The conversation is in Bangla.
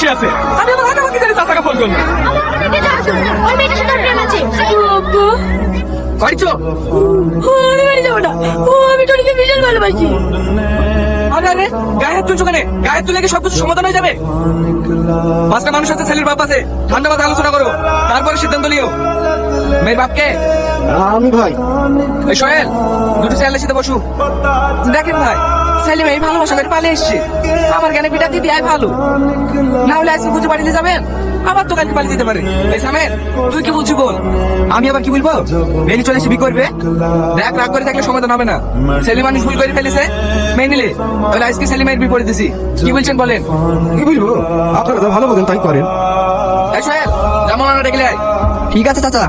বেশি আছে। আমি আমার হাঁটাহাঁটি করে চাচাকে ফোন করবো। বাড়ি চো। আমি বাড়ি যাবো না, আমি টনিকে ভীষণ ভালোবাসি। আরে আরে গায়ে হাত তুলছো কেন? গায়ে হাত তুলে কি সবকিছু সমাধান হয়ে যাবে? পাঁচটা মানুষ আছে, ছেলের বাপ আছে, ঠান্ডা মাথায় আলোচনা করো, তারপরে সিদ্ধান্ত নিও। মেয়ের বাপকে? আমি ভাই। এই সোহেল, দুটো ছেলের সাথে বসু। দেখেন ভাই, ছেলে মেয়ে ভালোবাসা করে পালিয়ে এসছে। আমার জ্ঞানে পিঠা দিদি আয় ভালো, না হলে আজকে বুঝে বাড়িতে যাবেন, আবার তো কালকে পালিয়ে যেতে পারে। এই সামের, তুই কি বলছি বল। আমি আবার কি বলবো? মেয়ে চলে এসে বি করবে, দেখ রাগ করে থাকলে সমাধান হবে না। ছেলে মানুষ ভুল করে ফেলেছে, মেয়ে নিলে তাহলে আজকে ছেলে মেয়ের বিপরীত দিছি। কি বলছেন বলেন? কি বলবো, আপনারা যা ভালো বলেন তাই করেন। এই সোহেল, যেমন আমরা ডেকে আয়। ঠিক আছে চাচা।